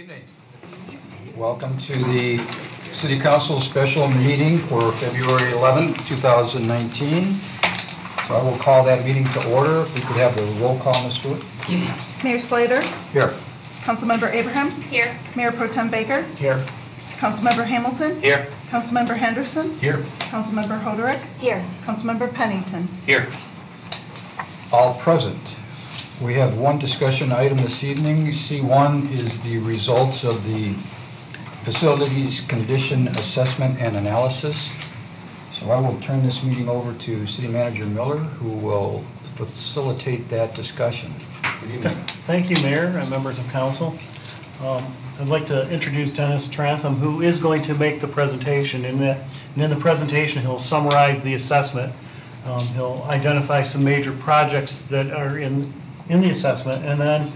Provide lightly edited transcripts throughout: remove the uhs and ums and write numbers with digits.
Evening. Welcome to the City Council special meeting for February 11, 2019. So I will call that meeting to order. If we could have the roll call, Ms. Stewart. Mayor Slater. Here. Councilmember Abraham. Here. Mayor Pro Tem Baker. Here. Councilmember Hamilton. Here. Councilmember Henderson. Here. Councilmember Hoderick. Here. Councilmember Pennington. Here. All present. We have one discussion item this evening. C1 is the results of the Facilities Condition Assessment and Analysis. So I will turn this meeting over to City Manager Miller, who will facilitate that discussion. Good evening. Thank you, Mayor and members of council. I'd like to introduce Dennis Trantham, who is going to make the presentation. And in the presentation, he'll summarize the assessment. He'll identify some major projects that are in the assessment, and then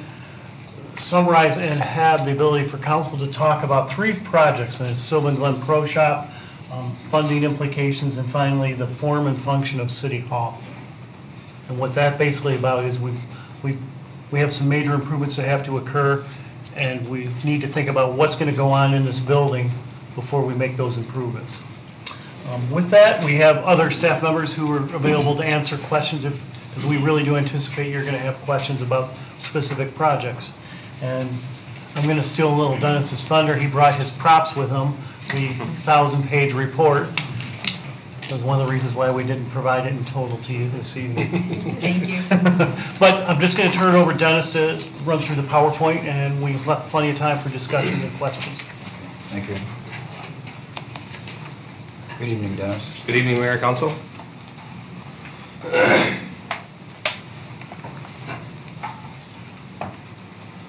summarize and have the ability for council to talk about three projects, and it's Sylvan Glen Pro Shop, funding implications, and finally the form and function of City Hall. And what that basically about is we have some major improvements that have to occur, and we need to think about what's going to go on in this building before we make those improvements. With that, we have other staff members who are available to answer questions because we really do anticipate you're going to have questions about specific projects. And I'm going to steal a little Dennis's thunder. He brought his props with him, the 1,000-page report. That was one of the reasons why we didn't provide it in total to you this evening. Thank you. But I'm just going to turn it over to Dennis to run through the PowerPoint, and we've left plenty of time for discussions and questions. Thank you. Good evening, Dennis. Good evening, Mayor and Council.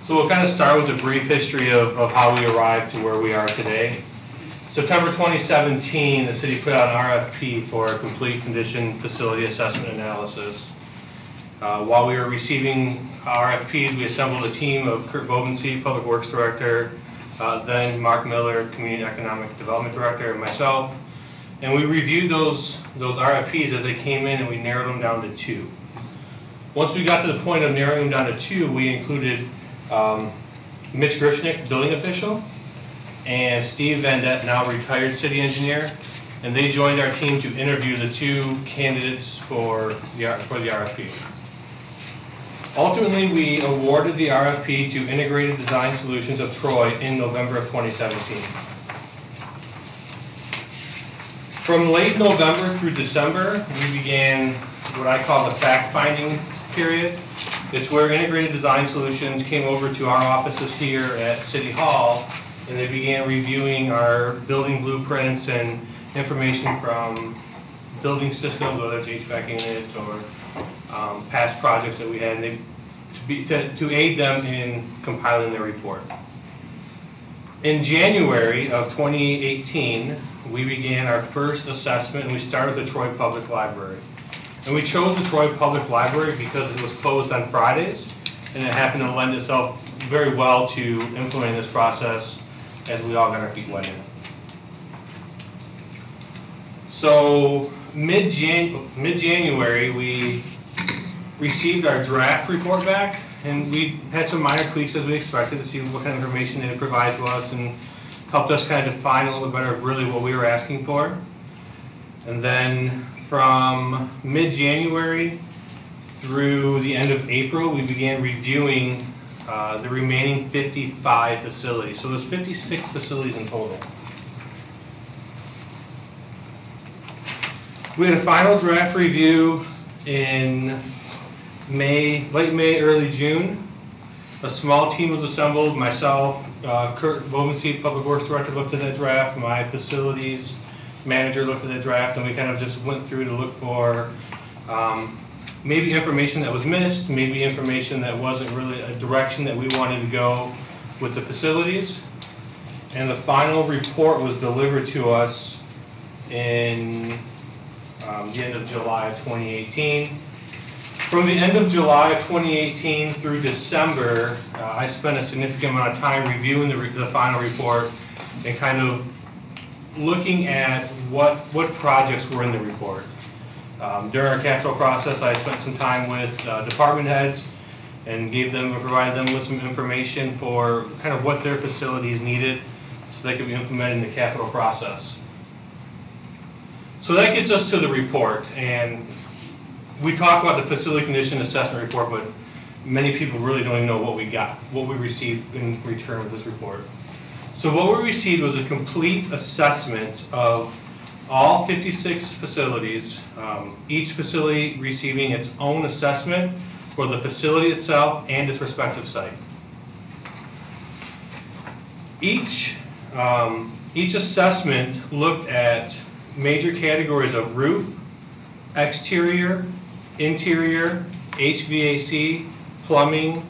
So we'll kind of start with a brief history of how we arrived to where we are today. September 2017, the city put out an RFP for a complete condition facility assessment analysis. While we were receiving RFPs, we assembled a team of Kurt Bobensee, Public Works Director, then Mark Miller, Community Economic Development Director, and myself. And we reviewed those RFPs as they came in, and we narrowed them down to two. Once we got to the point of narrowing them down to two, we included Mitch Gershnick, building official, and Steve Vendette, now retired city engineer, and they joined our team to interview the two candidates for the RFP. Ultimately, we awarded the RFP to Integrated Design Solutions of Troy in November of 2017. From late November through December, we began what I call the fact-finding period. It's where Integrated Design Solutions came over to our offices here at City Hall, and they began reviewing our building blueprints and information from building systems, whether it's HVAC units or past projects that we had, and to aid them in compiling their report. In January of 2018, we began our first assessment, and we started with the Troy Public Library. And we chose the Troy Public Library because it was closed on Fridays, and it happened to lend itself very well to implementing this process as we all got our feet wet in. So mid-January, we received our draft report back, and we had some minor tweaks as we expected to see what kind of information they would provide to us, and helped us kind of define a little bit better really what we were asking for. And then from mid-January through the end of April, we began reviewing the remaining 55 facilities. So there's 56 facilities in total. We had a final draft review in late May, early June. A small team was assembled. Myself, Kurt Bobensee, Public Works Director, looked at that draft. My facilities manager looked at that draft, and we kind of just went through to look for maybe information that was missed, maybe information that wasn't really a direction that we wanted to go with the facilities. And the final report was delivered to us in the end of July of 2018. From the end of July of 2018 through December, I spent a significant amount of time reviewing the final report and kind of looking at what projects were in the report. During our capital process, I spent some time with department heads and provided them with some information for kind of what their facilities needed so they could be implemented in the capital process. So that gets us to the report, and we talk about the facility condition assessment report, but many people really don't even know what we received in return with this report. So what we received was a complete assessment of all 56 facilities, each facility receiving its own assessment for the facility itself and its respective site. Each assessment looked at major categories of roof, exterior, interior, HVAC, plumbing,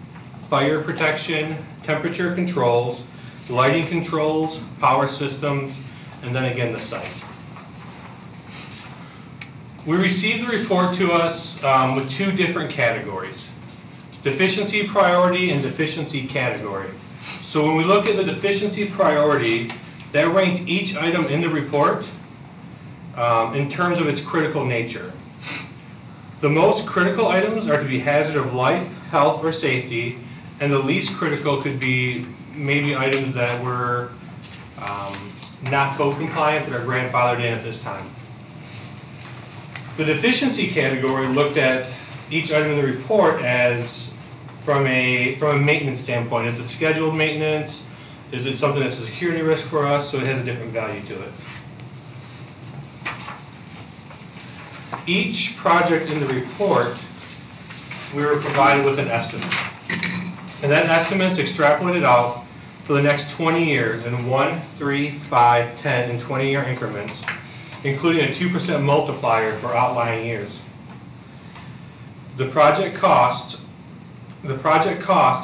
fire protection, temperature controls, lighting controls, power systems, and then again the site. We received the report to us with two different categories: deficiency priority and deficiency category. So when we look at the deficiency priority, that ranked each item in the report in terms of its critical nature. The most critical items are to be hazard of life, health, or safety, and the least critical could be maybe items that were not code compliant that are grandfathered in at this time. The deficiency category looked at each item in the report as from a maintenance standpoint. Is it scheduled maintenance? Is it something that's a security risk for us? So it has a different value to it. Each project in the report, we were provided with an estimate. And that estimate's extrapolated out for the next 20 years in 1, 3, 5, 10, and 20-year increments, including a 2% multiplier for outlying years. The project cost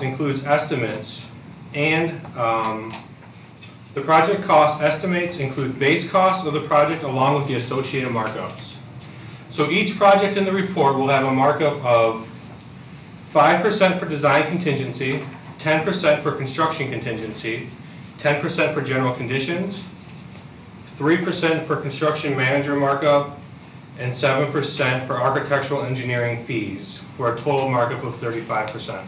includes estimates, and the project cost estimates include base costs of the project along with the associated markups. So each project in the report will have a markup of 5% for design contingency, 10% for construction contingency, 10% for general conditions, 3% for construction manager markup, and 7% for architectural engineering fees, for a total markup of 35%.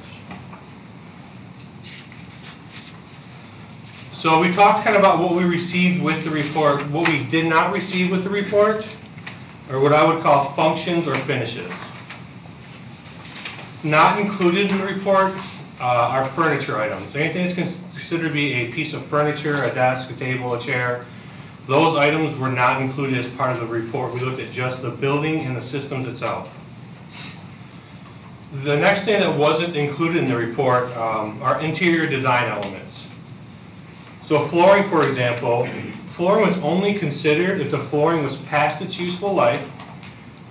So we talked kind of about what we received with the report, what we did not receive with the report, or what I would call functions or finishes. Not included in the report are furniture items. Anything that's considered to be a piece of furniture, a desk, a table, a chair, those items were not included as part of the report. We looked at just the building and the systems itself. The next thing that wasn't included in the report are interior design elements. So flooring, for example, flooring was only considered if the flooring was past its useful life,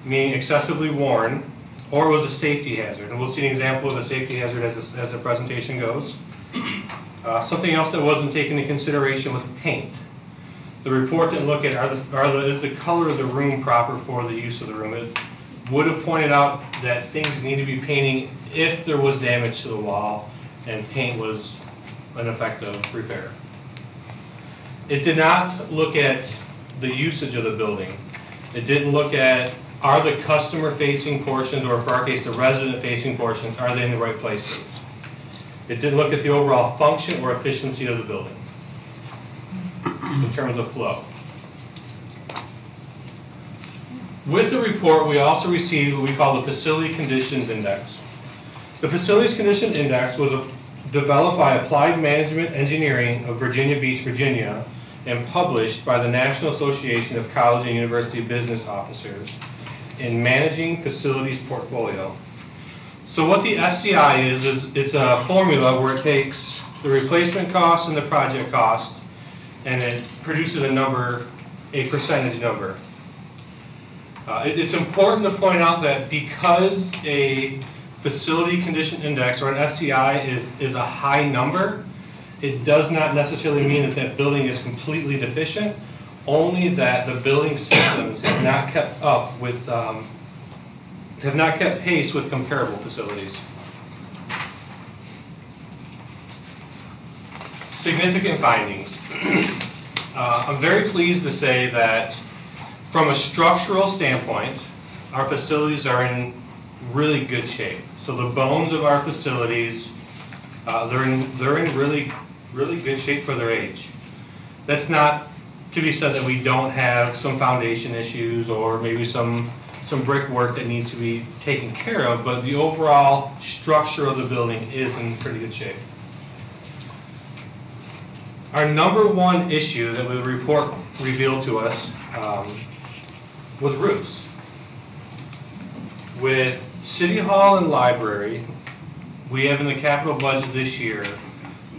meaning excessively worn, or was a safety hazard. And we'll see an example of a safety hazard as the presentation goes. Something else that wasn't taken into consideration was paint. The report didn't look at is the color of the room proper for the use of the room. It would have pointed out that things need to be painting if there was damage to the wall and paint was an effective repair. It did not look at the usage of the building. It didn't look at, are the customer-facing portions, or for our case, the resident-facing portions, are they in the right places? It didn't look at the overall function or efficiency of the building in terms of flow. With the report, we also received what we call the Facility Conditions Index. The Facilities Condition Index was developed by Applied Management Engineering of Virginia Beach, Virginia, and published by the National Association of College and University Business Officers in Managing Facilities Portfolio. So what the FCI is it's a formula where it takes the replacement cost and the project cost, and it produces a number, a percentage number. It's important to point out that because a facility condition index, or an FCI, is a high number, it does not necessarily mean that that building is completely deficient, only that the building systems have not kept up with, have not kept pace with comparable facilities. Significant findings. I'm very pleased to say that from a structural standpoint, our facilities are in really good shape. So the bones of our facilities, they're in really good shape for their age. That's not to be said that we don't have some foundation issues or maybe some brickwork that needs to be taken care of, but the overall structure of the building is in pretty good shape. Our number one issue that the report revealed to us was roofs. With City Hall and Library, we have in the capital budget this year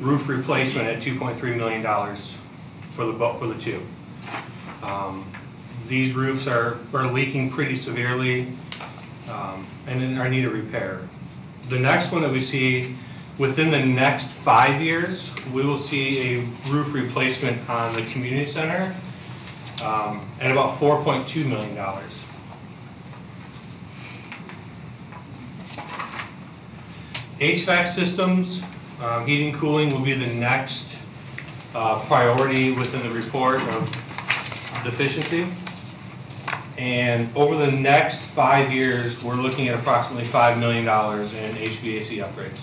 roof replacement at $2.3 million for the two. These roofs are leaking pretty severely and are need a repair. The next one that we see within the next 5 years, we will see a roof replacement on the community center at about $4.2 million. HVAC systems, heating, cooling will be the next priority within the report of deficiency. And over the next 5 years, we're looking at approximately $5 million in HVAC upgrades.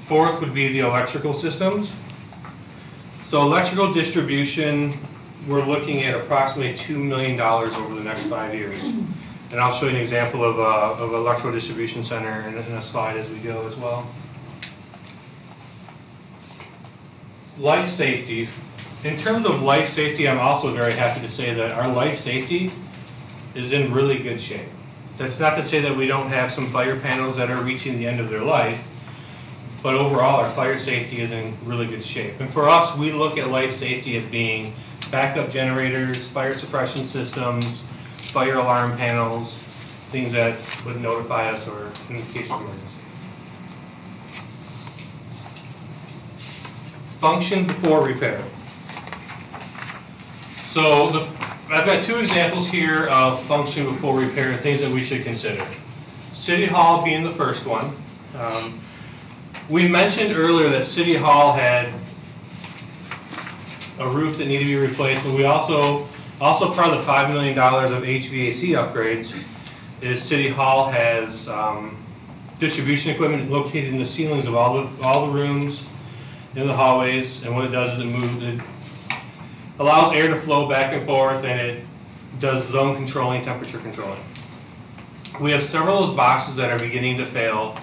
Fourth would be the electrical systems. So electrical distribution, we're looking at approximately $2 million over the next 5 years. And I'll show you an example of an electrical distribution center in a slide as we go as well. Life safety. In terms of life safety, I'm also very happy to say that our life safety is in really good shape. That's not to say that we don't have some fire panels that are reaching the end of their life, but overall our fire safety is in really good shape. And for us, we look at life safety as being backup generators, fire suppression systems, fire alarm panels, things that would notify us or in case of emergency. Function before repair. So I've got two examples here of function before repair, things that we should consider. City Hall being the first one. We mentioned earlier that City Hall had a roof that needed to be replaced, but we also part of the $5 million of HVAC upgrades is City Hall has distribution equipment located in the ceilings of all the rooms in the hallways, and what it does is it allows air to flow back and forth, and it does zone controlling, temperature controlling. We have several of those boxes that are beginning to fail.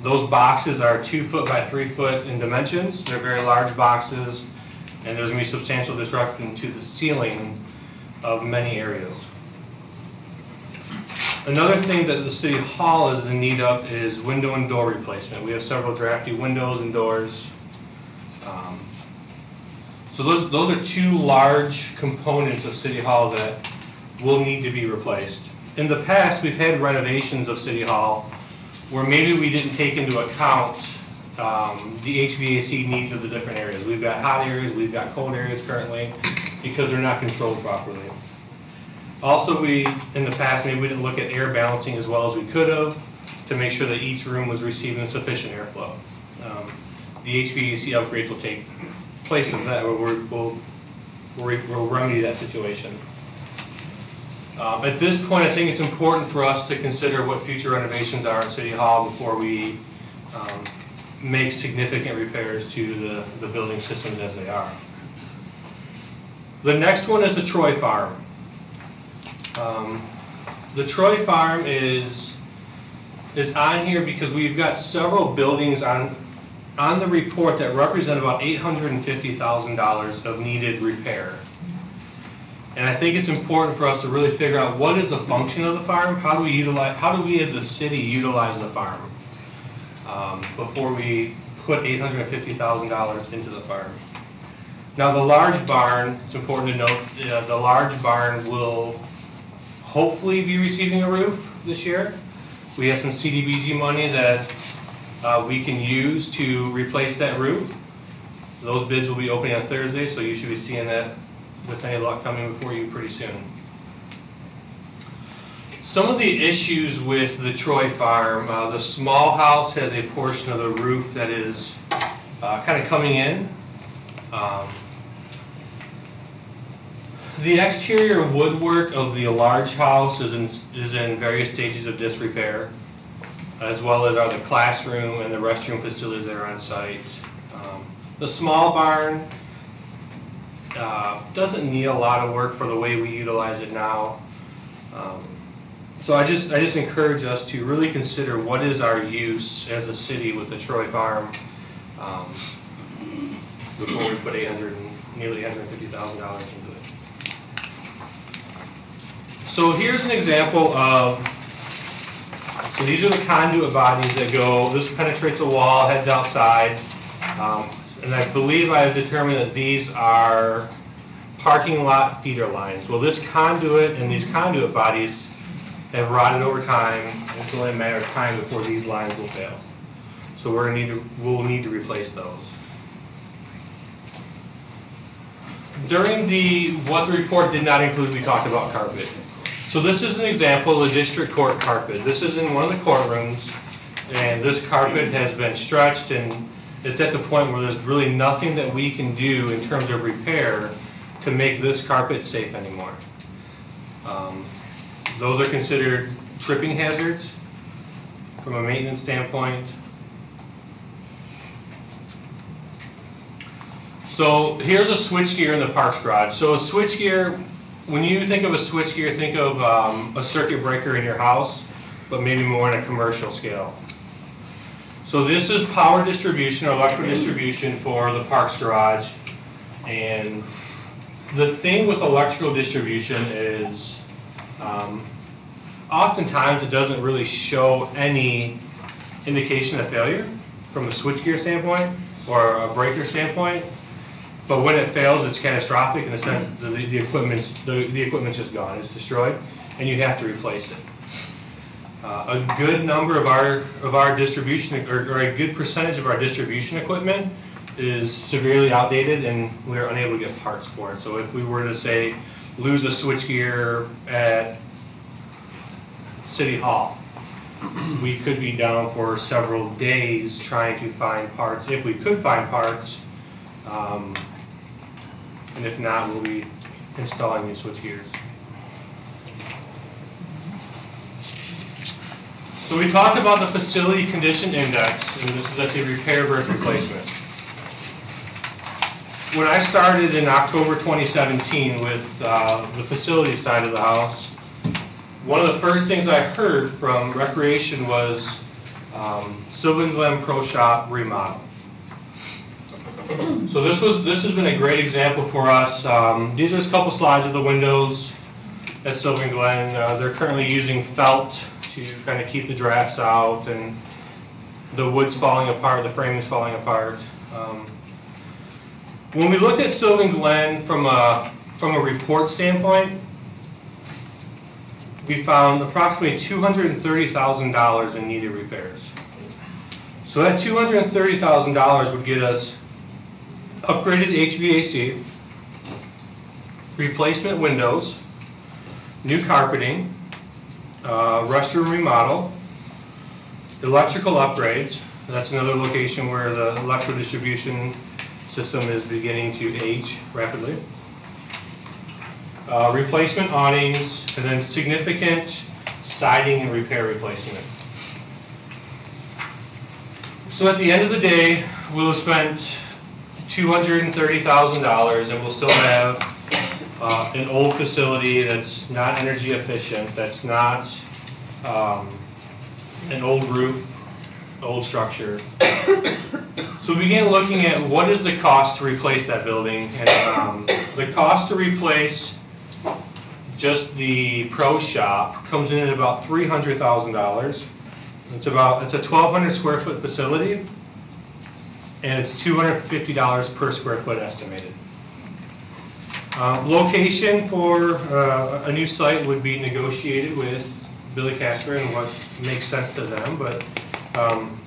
Those boxes are 2 foot by 3 foot in dimensions. They're very large boxes, and there's going to be substantial disruption to the ceiling of many areas. Another thing that the City Hall is in need of is window and door replacement. We have several drafty windows and doors. So those are two large components of City Hall that will need to be replaced. In the past, we've had renovations of City Hall where maybe we didn't take into account the HVAC needs of the different areas. We've got hot areas, we've got cold areas currently because they're not controlled properly. Also, in the past, maybe we didn't look at air balancing as well as we could have to make sure that each room was receiving sufficient airflow. The HVAC upgrades will take place of that, we'll remedy that situation. At this point, I think it's important for us to consider what future renovations are at City Hall before we make significant repairs to the building systems as they are. The next one is the Troy Farm. The Troy Farm is on here because we've got several buildings on the report that represent about $850,000 of needed repair. And I think it's important for us to really figure out what is the function of the farm, how do we as a city utilize the farm before we put $850,000 into the farm. Now the large barn, it's important to note, the large barn will hopefully be receiving a roof this year. We have some CDBG money that we can use to replace that roof. Those bids will be opening on Thursday, so you should be seeing that with any luck coming before you pretty soon. Some of the issues with the Troy Farm, the small house has a portion of the roof that is kind of coming in. The exterior woodwork of the large house is in various stages of disrepair, as well as are the classroom and the restroom facilities that are on site. The small barn doesn't need a lot of work for the way we utilize it now. So I just encourage us to really consider what is our use as a city with the Troy Farm before we put nearly $850,000 into it. So here's an example of, so these are the conduit bodies that go, this penetrates a wall, heads outside, and I believe I have determined that these are parking lot feeder lines. Well, this conduit and these conduit bodies have rotted over time. It's only a matter of time before these lines will fail. So we'll need to replace those. During what the report did not include, we talked about carpet. So this is an example of the district court carpet. This is in one of the courtrooms, and this carpet has been stretched, and it's at the point where there's really nothing that we can do in terms of repair to make this carpet safe anymore. Those are considered tripping hazards from a maintenance standpoint. So here's a switchgear in the Parks garage. So a switchgear, when you think of a switchgear, think of a circuit breaker in your house, but maybe more on a commercial scale. So this is power distribution or electrical distribution for the Parks garage. And the thing with electrical distribution is oftentimes it doesn't really show any indication of failure from a switchgear standpoint or a breaker standpoint. But when it fails, it's catastrophic in the sense that the equipment's just gone, it's destroyed, and you have to replace it. A good number of our distribution, or a good percentage of our distribution equipment is severely outdated, and we're unable to get parts for it. So if we were to say lose a switchgear at City Hall, we could be down for several days trying to find parts, if we could find parts. And if not, we'll be installing new switchgears. So we talked about the facility condition index, and that's a repair versus replacement. When I started in October 2017 with the facility side of the house, one of the first things I heard from Recreation was Sylvan Glen Pro Shop remodel. So this has been a great example for us. These are just a couple slides of the windows at Sylvan Glen. They're currently using felt to kind of keep the drafts out, and the wood's falling apart, the frame is falling apart. When we looked at Sylvan Glen from a report standpoint, we found approximately $230,000 in needed repairs. So that $230,000 would get us upgraded HVAC, replacement windows, new carpeting, restroom remodel, electrical upgrades. That's another location where the electrical distribution system is beginning to age rapidly. Replacement awnings, and then significant siding and repair replacement. So at the end of the day, we'll have spent $230,000, and we'll still have an old facility that's not energy efficient, that's not an old roof, old structure. So we began looking at what is the cost to replace that building, and the cost to replace just the pro shop comes in at about $300,000. It's a 1,200 square foot facility, and it's $250 per square foot estimated. Location for a new site would be negotiated with Billy Casper and what makes sense to them, but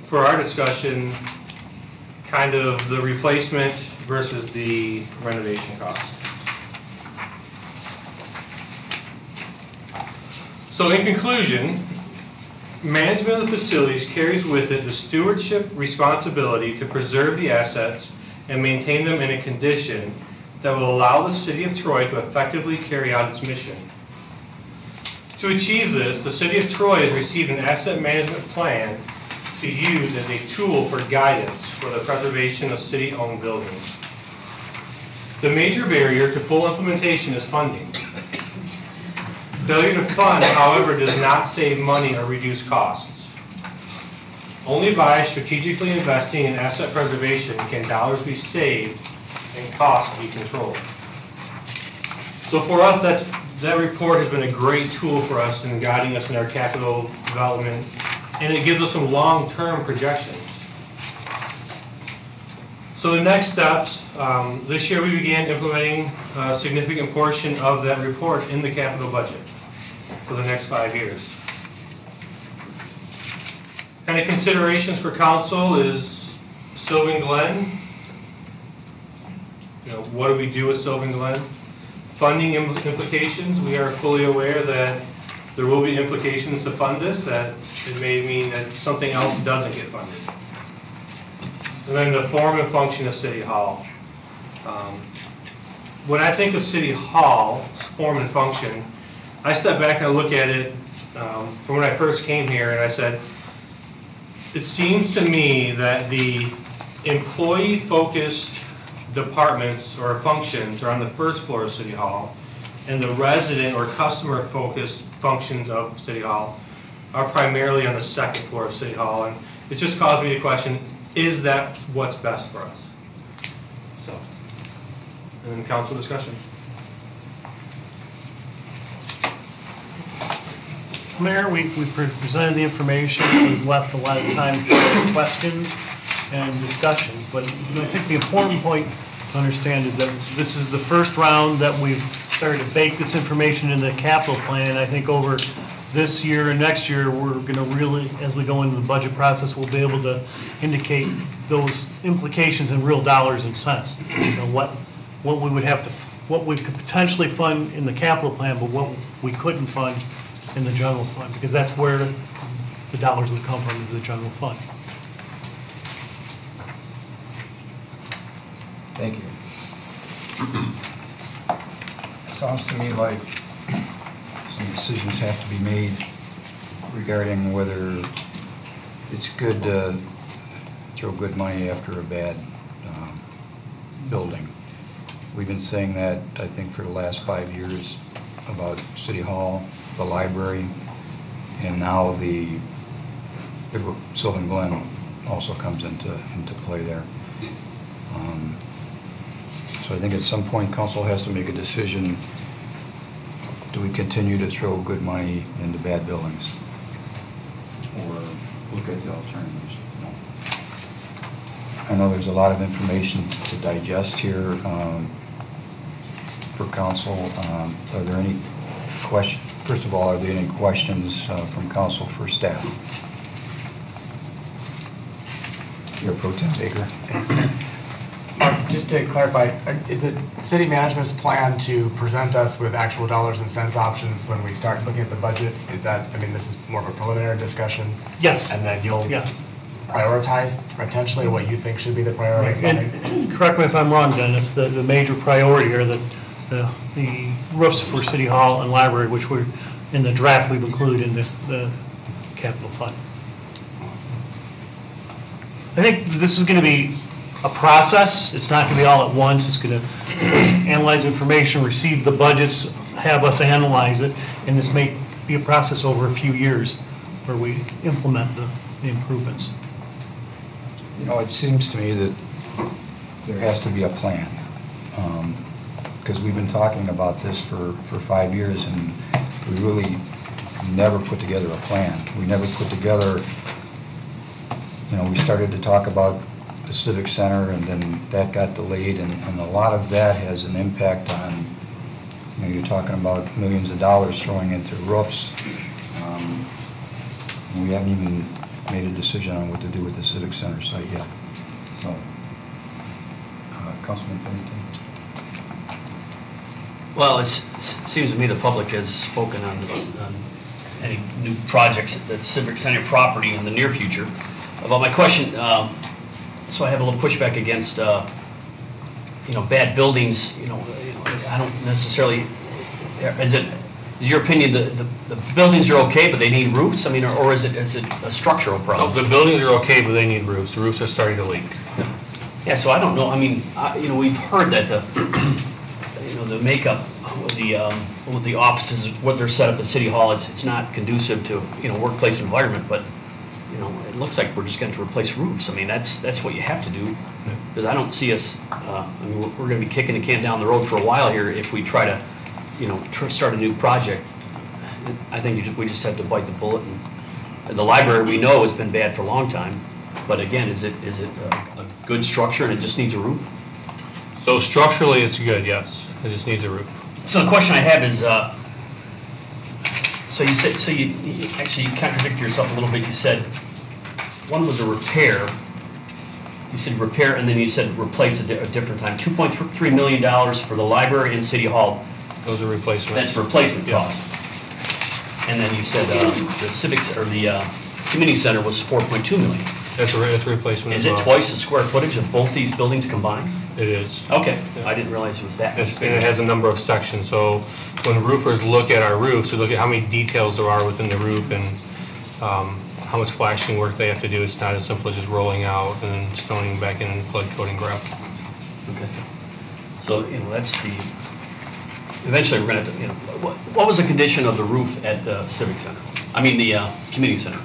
for our discussion, kind of the replacement versus the renovation cost. So in conclusion, management of the facilities carries with it the stewardship responsibility to preserve the assets and maintain them in a condition that will allow the City of Troy to effectively carry out its mission. To achieve this, the City of Troy has received an asset management plan to use as a tool for guidance for the preservation of city-owned buildings. The major barrier to full implementation is funding. Failure to fund, however, does not save money or reduce costs. Only by strategically investing in asset preservation can dollars be saved and costs be controlled. So for us, that report has been a great tool for us in guiding us in our capital development, and it gives us some long-term projections. So the next steps, this year we began implementing a significant portion of that report in the capital budget for the next 5 years. Kind of considerations for council is Sylvan Glen. What do we do with Sylvan Glen? Funding implications, we are fully aware that there will be implications to fund this, that it may mean that something else doesn't get funded. And then the form and function of City Hall. When I think of City Hall's form and function, I step back and I look at it from when I first came here, and I said, it seems to me that the employee-focused departments or functions are on the first floor of City Hall, and the resident or customer-focused functions of City Hall are primarily on the second floor of City Hall. And it just caused me to question, is that what's best for us? So, and then council discussion. Mayor, we presented the information. We've left a lot of time for questions and discussions. But I think the important point to understand is that this is the first round that we've started to bake this information into the capital plan. I think over this year and next year, we're going to really, as we go into the budget process, we'll be able to indicate those implications in real dollars and cents. What we would have to, what we could potentially fund in the capital plan, but what we couldn't fund in the general fund, because that's where the dollars would come from, is the general fund. Thank you. It sounds to me like some decisions have to be made regarding whether it's good to throw good money after a bad building. We've been saying that, I think, for the last 5 years about City Hall, the library, and now the Sylvan Glen also comes into play there. So I think at some point, council has to make a decision. Do we continue to throw good money into bad buildings? Or look at the alternatives? No. I know there's a lot of information to digest here for council. Are there any questions? First of all, are there any questions from council for staff? Mayor Pro Tem Baker. Just to clarify, is it city management's plan to present us with actual dollars and cents options when we start looking at the budget? Is that, I mean, this is more of a preliminary discussion? Yes. And then you'll Yes. prioritize potentially what you think should be the priority funding? And correct me if I'm wrong, Dennis, the major priority are the roofs for City Hall and Library, which we're, in the draft, we've included in the capital fund. I think this is going to be a process. It's not going to be all at once. It's going to analyze information, receive the budgets, have us analyze it, and this may be a process over a few years where we implement the improvements. You know, it seems to me that there has to be a plan, because we've been talking about this for 5 years, and we really never put together a plan. We never put together, you know, we started to talk about the Civic Center, and then that got delayed, and a lot of that has an impact on, you know, you're talking about millions of dollars throwing into roofs. We haven't even made a decision on what to do with the Civic Center site yet. So, Councilman Pennington? Well, it seems to me the public has spoken on any new projects at Civic Center property in the near future. About my question, so I have a little pushback against bad buildings, I don't necessarily, is your opinion the buildings are okay, but they need roofs? I mean, or is it a structural No, problem? the buildings are okay, but they need roofs. The roofs are starting to leak. Yeah, so I don't know, I mean, we've heard that the makeup with the offices, what they're set up at City Hall, it's not conducive to, workplace environment, but, it looks like we're just going to replace roofs. I mean, that's what you have to do, because I don't see us, we're going to be kicking the can down the road for a while here if we try to, start a new project. I think we just have to bite the bullet. And the library, we know, has been bad for a long time, but again, is it a good structure and it just needs a roof? So structurally, it's good, yes. It just needs a roof. So the question I have is, so you actually contradicted yourself a little bit. You said one was a repair. You said repair, and then you said replace a different time. $2.3 million for the library and City Hall. Those are replacements. That's replacement Yeah. cost. And then you said the civics or the community center was $4.2 million. That's a replacement Is as it well. twice the square footage of both these buildings combined? It is. Okay, I didn't realize it was that. And it has a number of sections, so when roofers look at our roofs, they look at how many details there are within the roof and how much flashing work they have to do. It's not as simple as just rolling out and then stoning back in and flood coating gravel. Okay. So, that's eventually we're gonna have to, what was the condition of the roof at the Civic Center? I mean, the community center?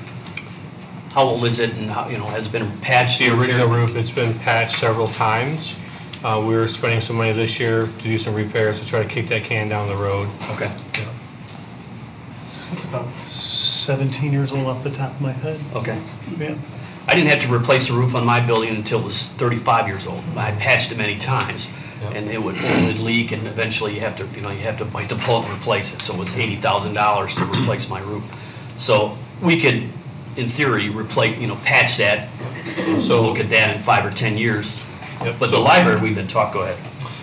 How old is it and how, has it been patched? The original roof, it's been patched several times. We were spending some money this year to do some repairs to try to kick that can down the road. Okay. It's about 17 years old off the top of my head. Okay. Yeah. I didn't have to replace the roof on my building until it was 35 years old. I patched it many times, Yep. and it would leak, and eventually you have to bite the bullet and replace it. So it was $80,000 to replace my roof. So we could, in theory, replace, patch that. So look at that in 5 or 10 years. Yep. But the library, we've been go ahead.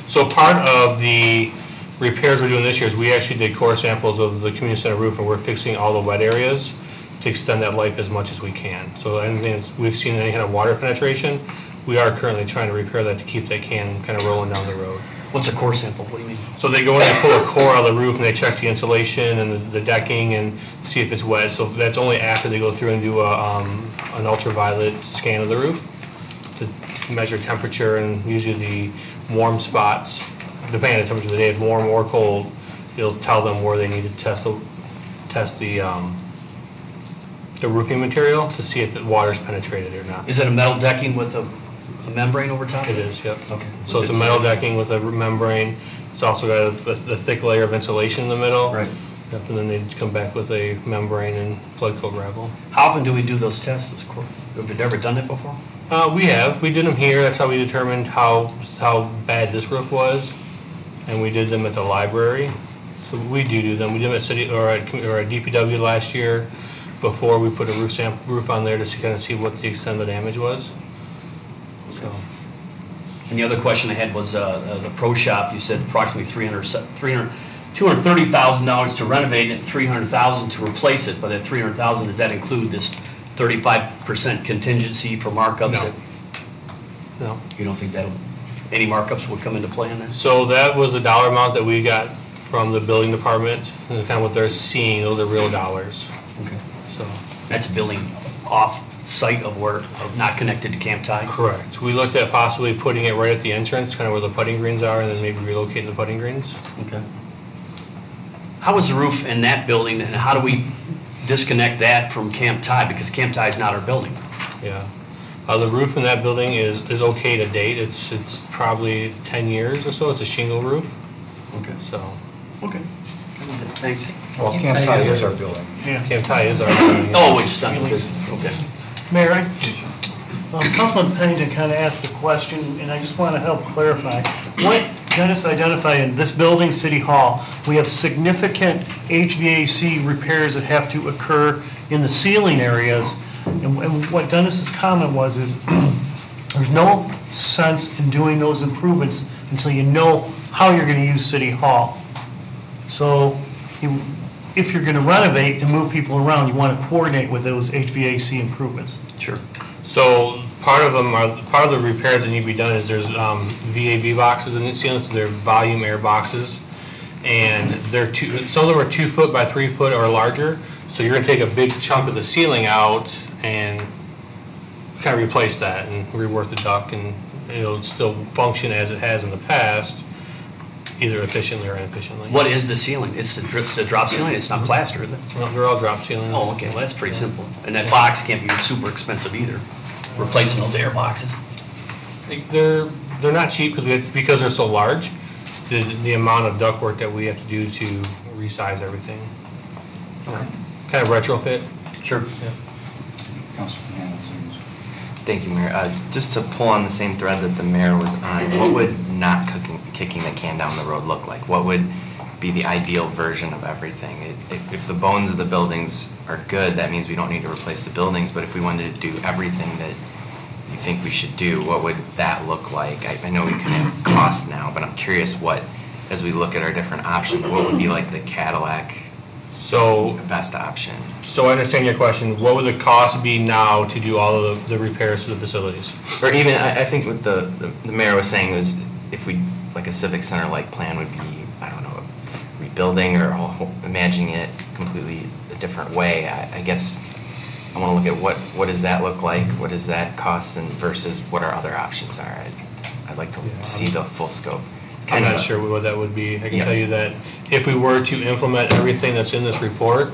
So part of the repairs we're doing this year is we actually did core samples of the community center roof, and we're fixing all the wet areas to extend that life as much as we can. So anything we've seen any kind of water penetration, we are currently trying to repair that to keep that can kind of rolling down the road. What's a core sample? What do you mean? So they go in and pull a core out of the roof and they check the insulation and the decking and see if it's wet. So that's only after they go through and do an ultraviolet scan of the roof to measure temperature, and usually the warm spots, depending on the temperature of the day, if warm or cold, it'll tell them where they need to test the roofing material to see if the water's penetrated or not. Is it a metal decking with a membrane over top? It is, yep. Okay. So it's a metal decking with a membrane. It's also got a thick layer of insulation in the middle. Right. Yep, and then they come back with a membrane and flood coat gravel. How often do we do those tests? Have you ever done it before? We have. We did them here. That's how we determined how bad this roof was, and we did them at the library. So we do them. We did them at City or at DPW last year before we put a roof on there to kind of see what the extent of the damage was. So. And the other question I had was the pro shop. You said approximately $230,000 to renovate it, $300,000 to replace it. But that $300,000, does that include this 35% contingency for markups? No. No. You don't think any markups would come into play on that? So that was the dollar amount that we got from the building department, and kind of what they're seeing. Those are real dollars. Okay. So. That's a building off-site of not connected to Camp Tide? Correct. We looked at possibly putting it right at the entrance, kind of where the putting greens are, and then maybe relocating the putting greens. Okay. How is the roof in that building, and how do we disconnect that from Camp Tide? Because Camp Tide is not our building. Yeah. The roof in that building is okay to date. It's probably 10 years or so. It's a shingle roof. Okay. So Okay. Thanks. Well, Camp Tide is our building. Yeah. Camp Tide is our building. Oh, which done. Okay. Mayor, Councilman Pennington kind of asked the question, and I just want to help clarify. What Dennis identified in this building, City Hall, we have significant HVAC repairs that have to occur in the ceiling areas. And what Dennis's comment was is there's no sense in doing those improvements until you know how you're going to use City Hall. So if you're going to renovate and move people around, you want to coordinate with those HVAC improvements. Sure. So Part of the repairs that need to be done is there's VAV boxes in the ceiling, so they're volume air boxes. And some of them are 2 foot by 3 foot or larger. So you're gonna take a big chunk of the ceiling out and kind of replace that and rework the duct, and it'll still function as it has in the past, either efficiently or inefficiently. What is the ceiling? It's the drop ceiling? It's not plaster, is it? Well, they're all drop ceilings. Oh, okay, well, that's pretty simple. And that box can't be super expensive either, replacing those air boxes. They're not cheap because they're so large. The amount of ductwork that we have to do to resize everything. Kind of retrofit. Sure. Councilman Hamilton. Thank you, Mayor. Just to pull on the same thread that the mayor was on, what would not kicking the can down the road look like? What would be the ideal version of everything? If the bones of the buildings are good, that means we don't need to replace the buildings, but if we wanted to do everything that you think we should do, what would that look like? I know we can have cost now, but I'm curious what, as we look at our different options, what would be like the Cadillac best option? So I understand your question. What would the cost be now to do all of the repairs to the facilities? Or even, I think what the mayor was saying was, if we, like a civic center-like plan would be, I don't know, rebuilding or imagining it completely a different way. I guess I want to look at what does that look like, what does that cost, and versus what our other options are. I'd like to see the full scope. I'm not sure what that would be. I can tell you that if we were to implement everything that's in this report,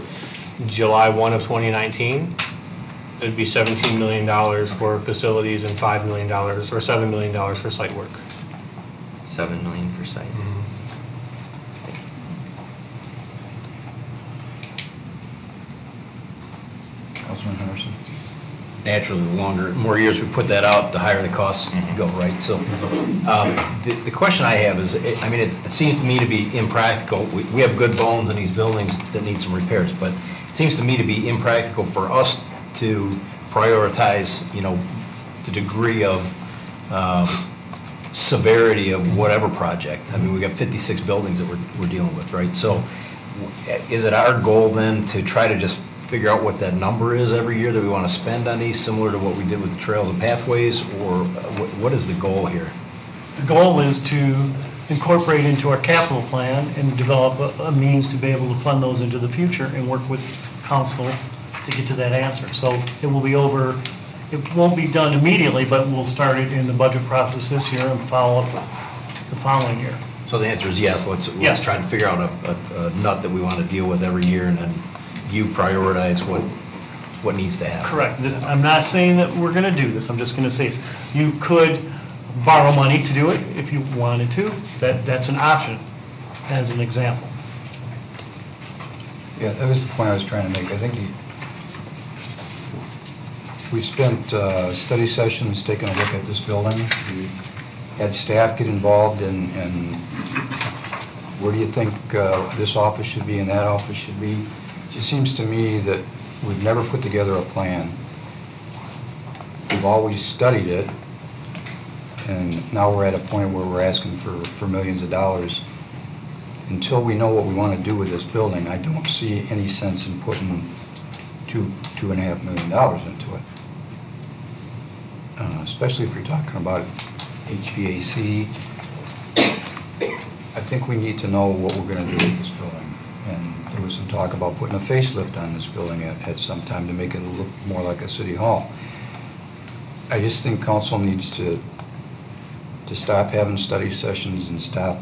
July 1 of 2019, it would be $17 million for facilities and $5 million or $7 million for site work. $7 million for site. Councilman Henderson. Naturally, the more years we put that out, the higher the costs go, right? So the question I have is, I mean, it seems to me to be impractical. We have good bones in these buildings that need some repairs, but it seems to me to be impractical for us to prioritize, the degree of severity of whatever project. I mean, we got 56 buildings that we're dealing with, right? So is it our goal then to try to just figure out what that number is every year that we want to spend on these, similar to what we did with the trails and pathways, or what is the goal here? The goal is to incorporate into our capital plan and develop a means to be able to fund those into the future and work with council to get to that answer. So it will be it won't be done immediately, but we'll start it in the budget process this year and follow up the following year. So the answer is yes. Let's try to figure out a nut that we want to deal with every year, and then you prioritize what needs to happen. Correct. I'm not saying that we're going to do this. I'm just going to say you could borrow money to do it if you wanted to. That's an option, as an example. Yeah, that was the point I was trying to make. I think we spent study sessions taking a look at this building. We had staff get involved in where do you think this office should be and that office should be. It just seems to me that we've never put together a plan. We've always studied it, and now we're at a point where we're asking for millions of dollars. Until we know what we want to do with this building, I don't see any sense in putting $2.5 million into it. Especially if you're talking about HVAC. I think we need to know what we're going to do with this building. And there was some talk about putting a facelift on this building at some time to make it look more like a city hall. I just think council needs to stop having study sessions and stop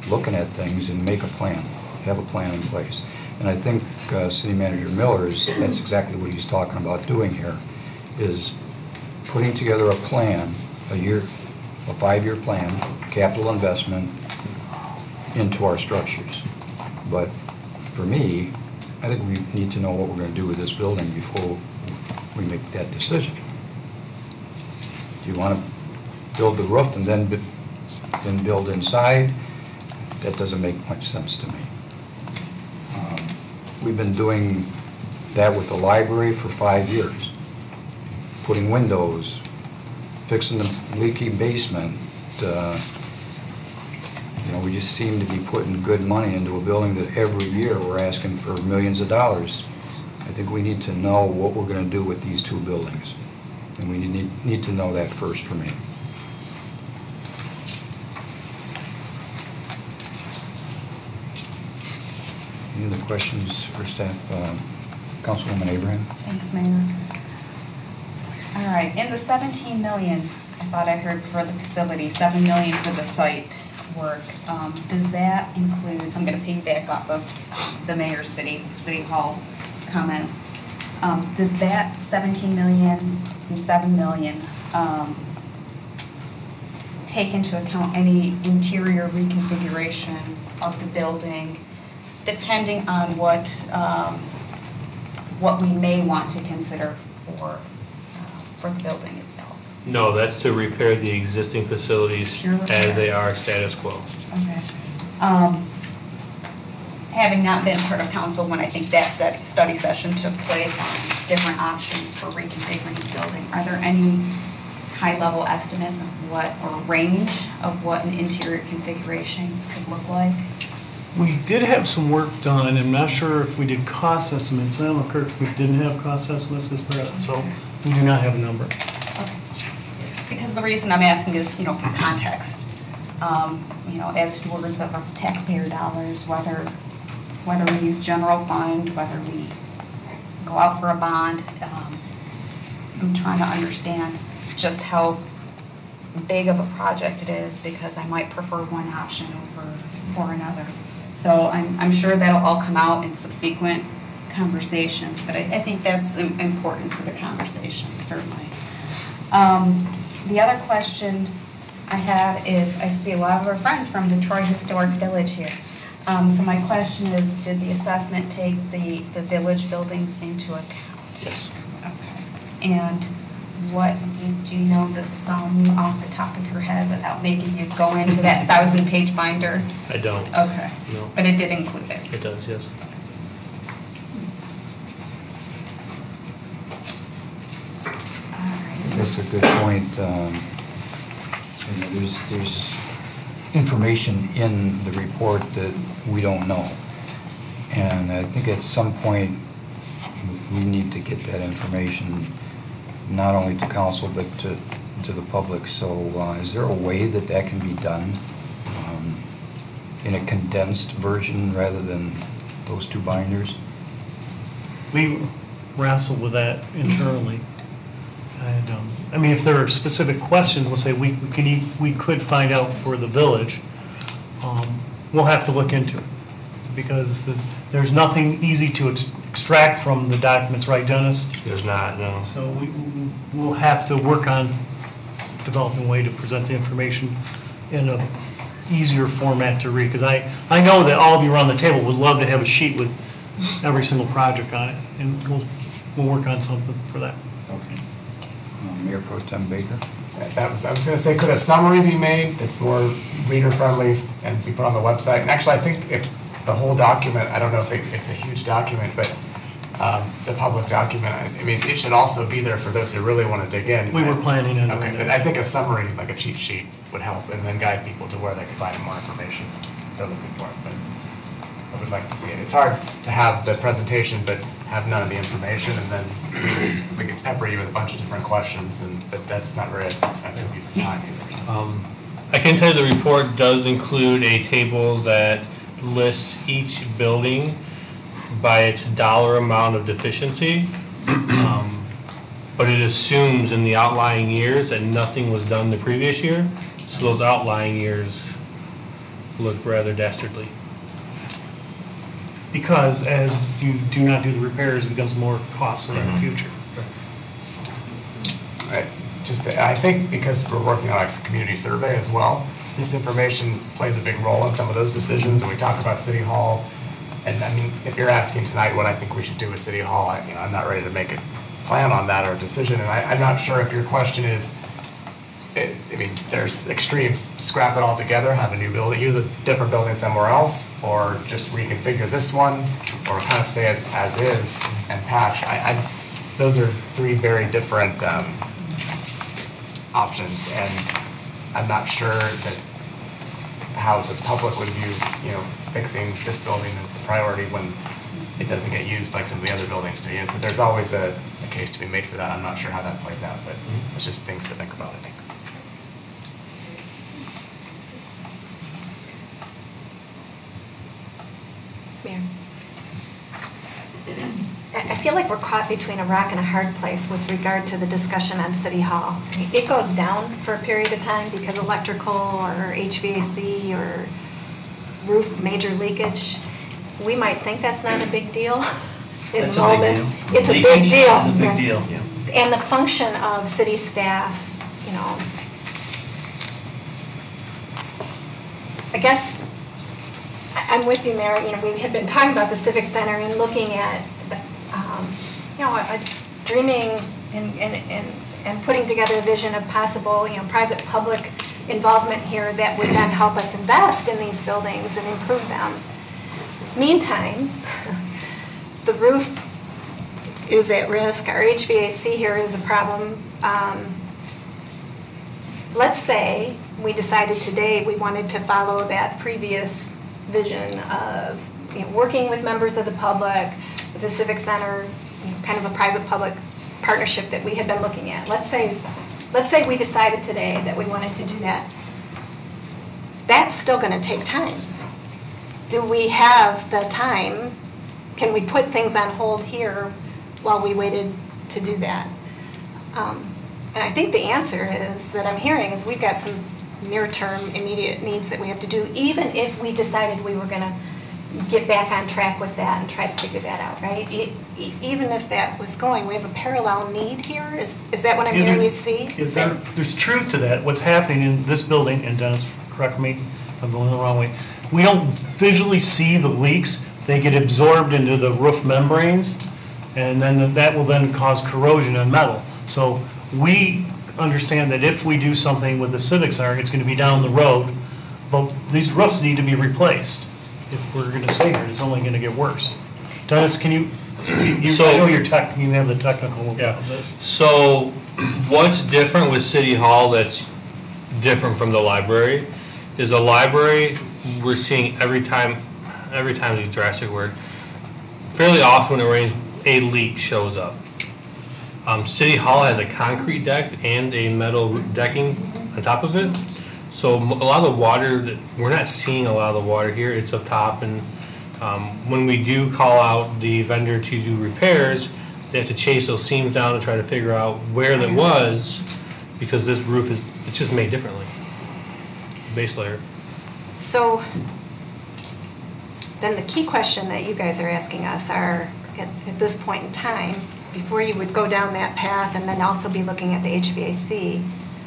looking at things and make a plan, have a plan in place. And I think City Manager Miller that's exactly what he's talking about doing here, is putting together a plan, a 5-year plan, capital investment into our structures. But for me, I think we need to know what we're going to do with this building before we make that decision. Do you want to build the roof and then build inside? That doesn't make much sense to me. We've been doing that with the library for 5 years, putting windows, fixing the leaky basement. We just seem to be putting good money into a building that every year we're asking for millions of dollars. I think we need to know what we're going to do with these 2 buildings. And we need to know that first for me. Any other questions for staff? Councilwoman Abraham? Thanks, Mayor. All right, in the 17 million, I thought I heard for the facility, 7 million for the site work. Does that include, I'm going to piggyback off of the mayor's city hall comments. Does that 17 million and 7 million take into account any interior reconfiguration of the building, depending on what we may want to consider for the building itself? No, that's to repair the existing facilities Pure repair. as they are status quo. Okay. Having not been part of council when I think that study session took place on different options for reconfiguring the building, are there any high-level estimates of what, or range of what an interior configuration could look like? We did have some work done. I'm not sure if we did cost estimates. I don't know, Kirk, we didn't have cost estimates as part of it, so we do not have a number. Okay. Because the reason I'm asking is, for context. As stewards of our taxpayer dollars, whether we use general fund, whether we go out for a bond, I'm trying to understand just how big of a project it is, because I might prefer one option over another. So I'm sure that'll all come out in subsequent conversations, but I think that's important to the conversation, certainly. The other question I had is, I see a lot of our friends from the Troy Historic Village here. So my question is, did the assessment take the village buildings into account? Yes. Okay. And what, do you know the sum off the top of your head without making you go into that 1,000-page binder? I don't. Okay. No. But it did include it? It does, yes. That's a good point. There's information in the report that we don't know. And I think at some point, we need to get that information, not only to council, but to the public. So is there a way that that can be done in a condensed version rather than those two binders? We wrestled with that internally. And, if there are specific questions, let's say we could find out for the village, we'll have to look into it, because there's nothing easy to extract from the documents, right, Dennis? There's not, no. So we'll have to work on developing a way to present the information in a easier format to read, because I know that all of you around the table would love to have a sheet with every single project on it, and we'll work on something for that. Okay. Mayor Pro Tem Baker? I was going to say, could a summary be made that's more reader-friendly and be put on the website? And actually, I think if the whole document, I don't know if it's a huge document, but it's a public document. It should also be there for those who really want to dig in. We were planning on doing Okay, but that. I think a summary, like a cheat sheet, would help, and then guide people to where they can find more information if they're looking for it. But I would like to see it. It's hard to have the presentation, but have none of the information, and then we can pepper you with a bunch of different questions, but that's not very effective use of time either. So. I can tell you the report does include a table that lists each building by its dollar amount of deficiency, but it assumes in the outlying years that nothing was done the previous year, so those outlying years look rather dastardly. Because as you do not do the repairs, it becomes more costly in the future. Right. I think because we're working on a community survey as well, this information plays a big role in some of those decisions, and we talk about City Hall. And if you're asking tonight what I think we should do with City Hall, I'm not ready to make a plan on that or a decision, and I'm not sure if your question is, there's extremes, scrap it all together, have a new building, use a different building somewhere else, or just reconfigure this one, or kind of stay as is and patch. Those are three very different options, and I'm not sure that how the public would view, fixing this building as the priority when it doesn't get used like some of the other buildings do. So there's always a case to be made for that. I'm not sure how that plays out, but it's just things to think about, I think. Mayor. I feel like we're caught between a rock and a hard place with regard to the discussion on City Hall. It goes down for a period of time because electrical or HVAC or roof major leakage. We might think that's not a big deal in That's the a big moment. deal. It's a big Leakage deal. is a big deal, yeah. And the function of city staff, you know, I guess I'm with you, Mayor. You know, we had been talking about the Civic Center and looking at, you know, dreaming and putting together a vision of possible, you know, private-public involvement here that would then help us invest in these buildings and improve them. Meantime, the roof is at risk. Our HVAC here is a problem. Let's say we decided today we wanted to follow that previous vision of, you know, working with members of the public, the Civic Center, you know, kind of a private-public partnership that we had been looking at. Let's say we decided today that we wanted to do that. That's still going to take time. Do we have the time? Can we put things on hold here while we waited to do that? And I think the answer is that I'm hearing is we've got some near-term immediate needs that we have to do, even if we decided we were going to get back on track with that and try to figure that out, right? Even if that was going, we have a parallel need here? Is that what I'm hearing you see? There's truth to that. What's happening in this building, and Dennis, correct me if I'm going the wrong way, we don't visually see the leaks. They get absorbed into the roof membranes, and then that will then cause corrosion on metal. So we understand that if we do something with the Civic Center, it's going to be down the road, but these roofs need to be replaced. If we're going to stay here, it's only going to get worse. Dennis, can you I know you're you have the technical of this. So what's different with City Hall that's different from the library is the library we're seeing every time is a drastic word. Fairly often when it rains, a leak shows up. City Hall has a concrete deck and a metal decking on top of it. So a lot of the water, we're not seeing a lot of the water here, it's up top, and when we do call out the vendor to do repairs, they have to chase those seams down to try to figure out where that was, because this roof it's just made differently, base layer. So then the key question that you guys are asking us are, at this point in time, before you would go down that path and then also be looking at the HVAC,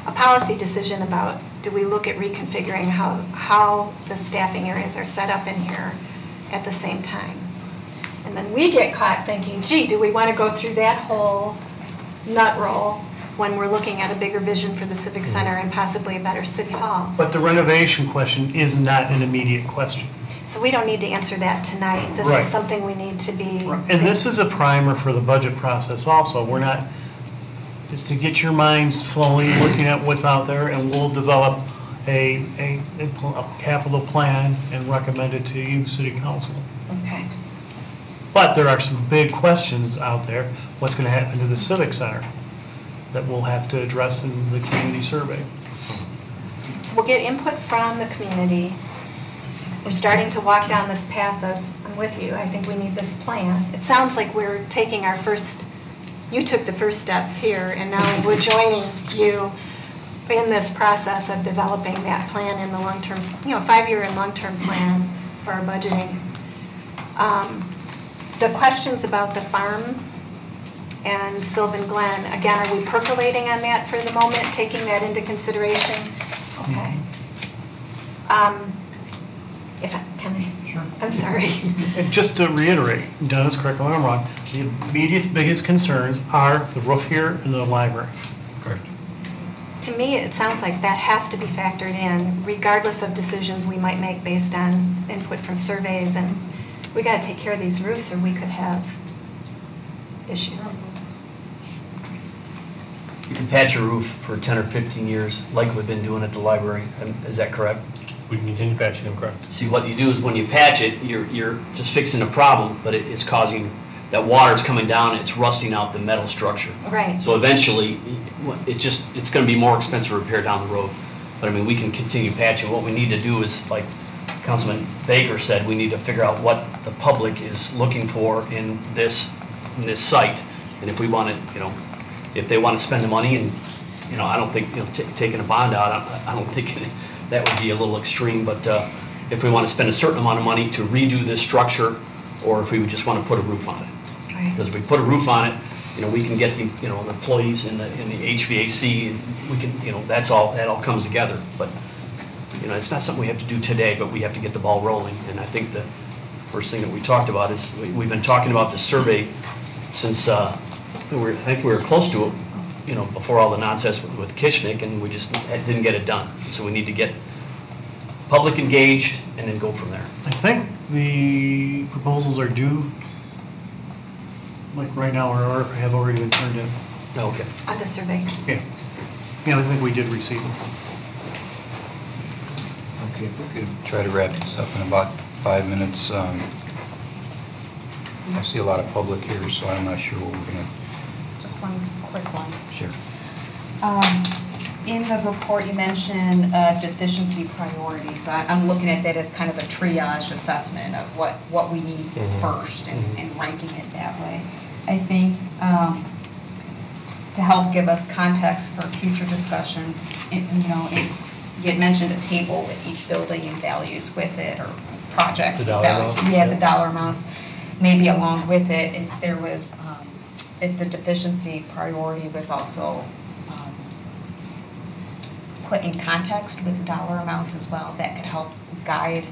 a policy decision about, do we look at reconfiguring how the staffing areas are set up in here at the same time? And then we get caught thinking, gee, do we want to go through that whole nut roll when we're looking at a bigger vision for the Civic Center and possibly a better City Hall? But the renovation question is not an immediate question. So we don't need to answer that tonight. This Right. is something we need to be... And this is a primer for the budget process also. We're not, it's to get your minds flowing, looking at what's out there, and we'll develop a capital plan and recommend it to you, City Council. Okay. But there are some big questions out there. What's going to happen to the Civic Center that we'll have to address in the community survey? So we'll get input from the community. We're starting to walk down this path of, I'm with you, I think we need this plan. It sounds like we're taking our first, you took the first steps here, and now we're joining you in this process of developing that plan in the long-term, 5-year and long-term plan for our budgeting. The questions about the farm and Sylvan Glen, again, are we percolating on that for the moment, taking that into consideration? Okay. Can I? Sure. I'm sorry. And just to reiterate, Dennis, correct me if I'm wrong, the immediate biggest concerns are the roof here and the library. Correct. To me, it sounds like that has to be factored in, regardless of decisions we might make based on input from surveys. And we got to take care of these roofs, or we could have issues. You can patch a roof for 10 or 15 years, like we've been doing at the library. Is that correct? We can continue patching them, correct. See, what you do is when you patch it, you're just fixing a problem, but it's causing that water's coming down, it's rusting out the metal structure. Right. So eventually, it's gonna be more expensive to repair down the road. But I mean, we can continue patching. What we need to do is, like Councilman Baker said, we need to figure out what the public is looking for in this site. And if we want to, if they want to spend the money and, I don't think, taking a bond out, I don't think that would be a little extreme. But if we want to spend a certain amount of money to redo this structure, or if we would just want to put a roof on it. Right. Because if we put a roof on it, we can get the, the employees in the HVAC, and we can, that all comes together. But, it's not something we have to do today, but we have to get the ball rolling. And I think the first thing that we talked about is, we've been talking about the survey since, I think we were close to it, before all the nonsense with Kishnick, and we just didn't get it done. So we need to get public engaged and then go from there. I think the proposals are due, like right now, or have already been turned in. Okay. On the survey. Yeah. Yeah, I think we did receive them. Okay, if we could try to wrap this up in about 5 minutes. I see a lot of public here, so I'm not sure what we're going to... Just one quick one. Sure. In the report, you mentioned deficiency priorities. I'm looking at that as kind of a triage assessment of what we need first and ranking it that way. I think to help give us context for future discussions, you had mentioned a table with each building and values with it, or projects. The dollar amounts? Yeah, the dollar amounts. Maybe along with it, if there was, if the deficiency priority was also put in context with the dollar amounts as well, that could help guide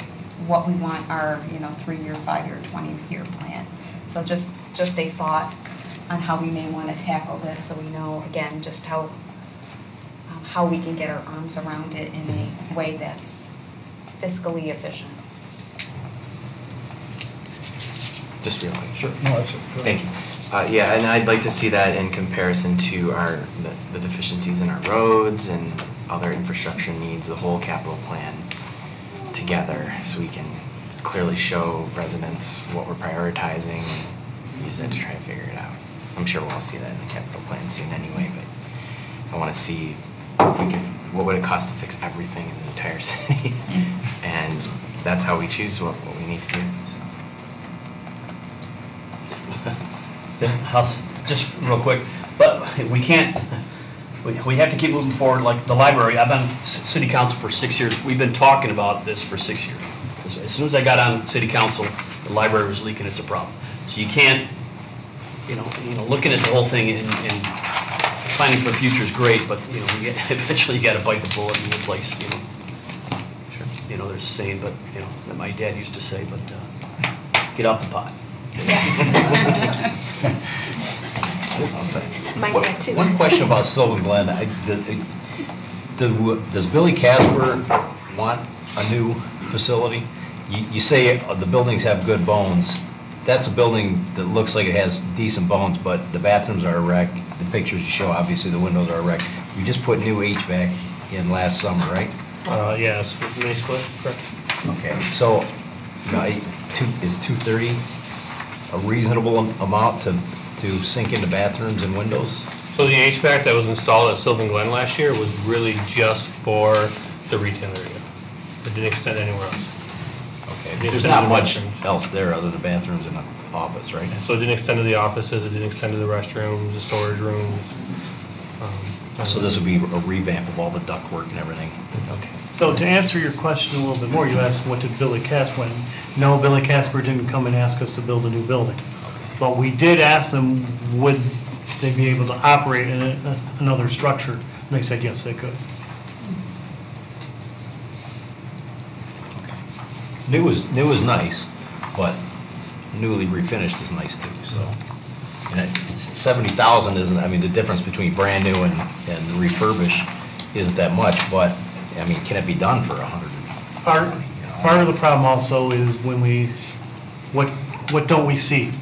what we want our, 3-year, 5-year, 20-year plan. So just a thought on how we may want to tackle this, so we know, again, just how we can get our arms around it in a way that's fiscally efficient. Just real quick. Sure. No, that's it. Thank you. Yeah, and I'd like to see that in comparison to the deficiencies in our roads and other infrastructure needs, the whole capital plan together, so we can clearly show residents what we're prioritizing and use that to try to figure it out. I'm sure we'll all see that in the capital plan soon anyway, but I want to see if we could, what would it cost to fix everything in the entire city? And that's how we choose what we need to do. So. Just real quick, but we can't, we have to keep moving forward. Like the library, I've been city council for 6 years. We've been talking about this for 6 years. As soon as I got on city council, the library was leaking. It's a problem. So you can't, looking at the whole thing and planning for the future is great, but eventually you got to bite the bullet and replace. Sure. There's a saying, but that my dad used to say, but get off the pot. I'll say. Mine got two. One question about Sylvan Glen. Does Billy Casper want a new facility? You say the buildings have good bones. That's a building that looks like it has decent bones, but the bathrooms are a wreck. The pictures you show, obviously, the windows are a wreck. You just put new HVAC in last summer, right? Yes, nice split, correct. Okay, so is 230 a reasonable amount to sink into bathrooms and windows? So the HVAC that was installed at Sylvan Glen last year was really just for the retail area. It didn't extend anywhere else. Okay, there's not much else there other than bathrooms and an office, right? So it didn't extend to the offices, it didn't extend to the restrooms, the storage rooms. So this would be a revamp of all the ductwork and everything? Okay. So to answer your question a little bit more, you asked what did Billy Casper want? No, Billy Casper didn't come and ask us to build a new building. But we did ask them, would they be able to operate in another structure? And they said, yes, they could. New is nice, but newly refinished is nice too, so. And 70,000 isn't, the difference between brand new and refurbished isn't that much, but, can it be done for 100? Part of the problem also is when what don't we see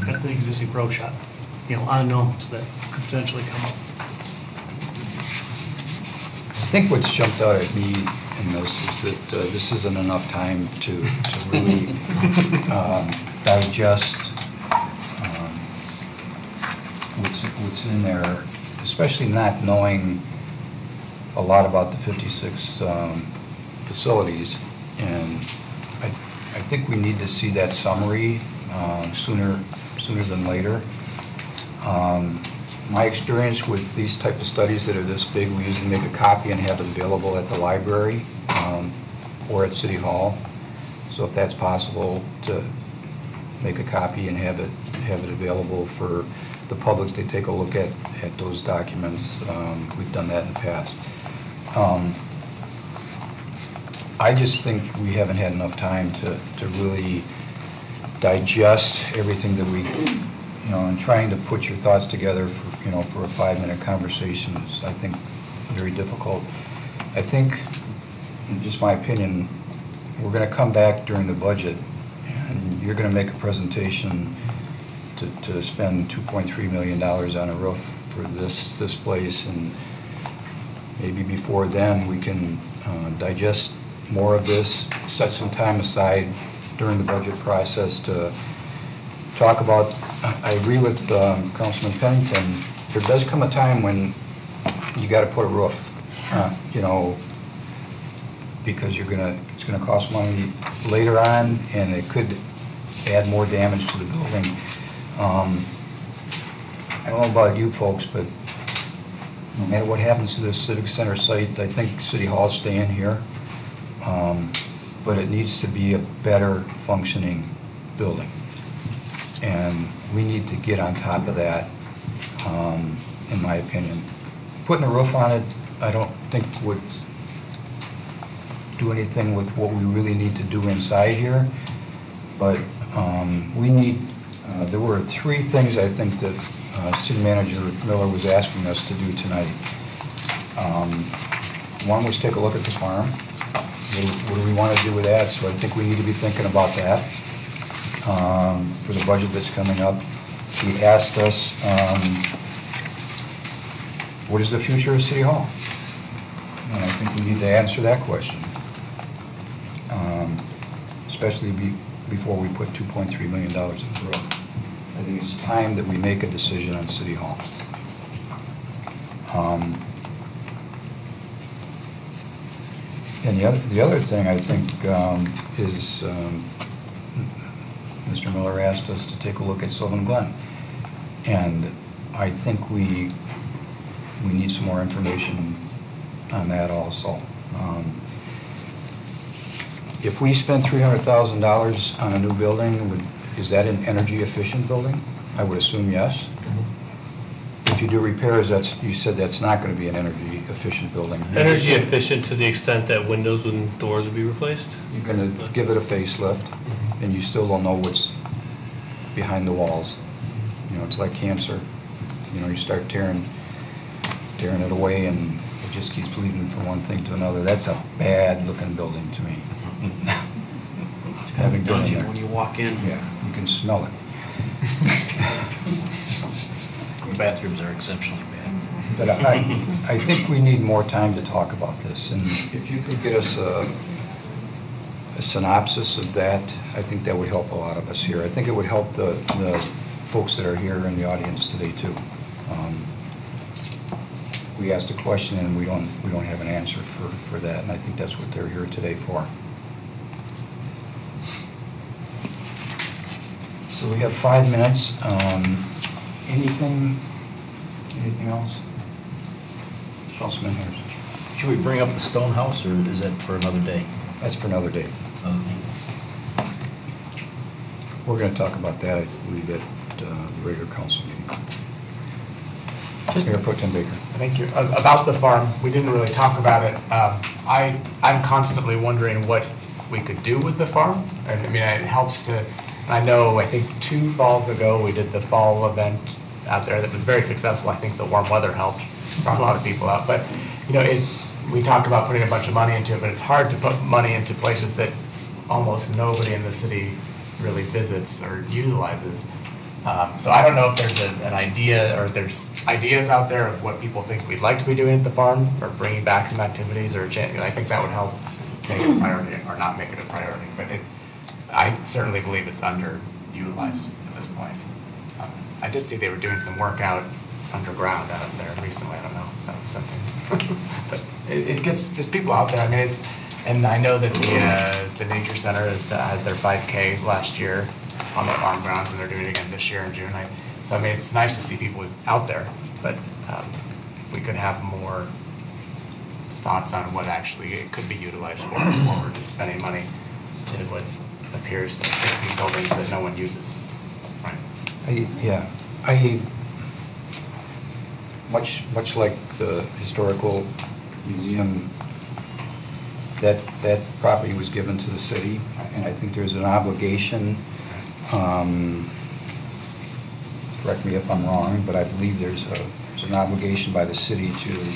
at the existing pro shop? Unknowns that could potentially come up. I think what's jumped out at me in this is that this isn't enough time to really digest what's in there, especially not knowing a lot about the 56 facilities. And I think we need to see that summary sooner than later. My experience with these type of studies that are this big, we usually make a copy and have it available at the library or at City Hall. So if that's possible, to make a copy and have it available for the public to take a look at those documents. We've done that in the past. I just think we haven't had enough time to really digest everything that we, and trying to put your thoughts together for a 5-minute conversation is, I think, very difficult. I think, in just my opinion, we're going to come back during the budget and you're going to make a presentation to spend $2.3 million on a roof for this place, and maybe before then we can digest more of this, set some time aside during the budget process to talk about. I agree with Councilman Pennington. There does come a time when you got to put a roof, because it's gonna cost money later on, and it could add more damage to the building. I don't know about you folks, but no matter what happens to this Civic Center site, I think City Hall is staying here. But it needs to be a better functioning building. And we need to get on top of that, in my opinion. Putting a roof on it, I don't think would do anything with what we really need to do inside here. But we need, there were 3 things I think that City Manager Miller was asking us to do tonight. One was take a look at the farm. What do we want to do with that? So I think we need to be thinking about that for the budget that's coming up. He asked us, what is the future of City Hall? And I think we need to answer that question, especially before we put $2.3 million in the roof. I think it's time that we make a decision on City Hall. And the other thing I think is Mr. Miller asked us to take a look at Sylvan Glen, and I think we need some more information on that also. If we spend $300,000 on a new building, is that an energy efficient building? I would assume yes. If you do repairs, you said that's not going to be an energy efficient building. Energy efficient to the extent that windows and doors will be replaced? You're going to give it a facelift, and you still don't know what's behind the walls. It's like cancer. You start tearing it away, and it just keeps bleeding from one thing to another. That's a bad looking building to me. Having been in there. When you walk in. Yeah, you can smell it. The bathrooms are exceptionally bad. But I think we need more time to talk about this, and if you could get us a synopsis of that, I think that would help a lot of us here. I think it would help the folks that are here in the audience today too. We asked a question and we don't have an answer for that, and I think that's what they're here today for. So we have 5 minutes. Anything else? Councilman Harrison. Should we bring up the stone house, or is that for another day? That's for another day. We're going to talk about that, I believe, at the regular council meeting. Mayor Pro Tem Baker. Thank you. About the farm, we didn't really talk about it. I'm constantly wondering what we could do with the farm. And I mean, it helps to, I think 2 falls ago, we did the fall event out there that was very successful. I think the warm weather helped, brought a lot of people out. But, we talked about putting a bunch of money into it, but it's hard to put money into places that almost nobody in the city really visits or utilizes. So I don't know if there's an idea, or there's ideas out there of what people think we'd like to be doing at the farm, or bringing back some activities, or I think that would help make it a priority, or not make it a priority. But I certainly believe it's underutilized at this point. I did see they were doing some work out underground out there recently. I don't know if that was something. But it gets people out there. I mean, and I know that the Nature Center has had their 5K last year on the farm grounds, and they're doing it again this year in June. So I mean, it's nice to see people out there, but if we could have more thoughts on what actually it could be utilized for before we're just spending money to what appears to fixing buildings that no one uses. Right. Much like the historical museum, that property was given to the city, and I think there's an obligation, correct me if I'm wrong, but I believe there's an obligation by the city to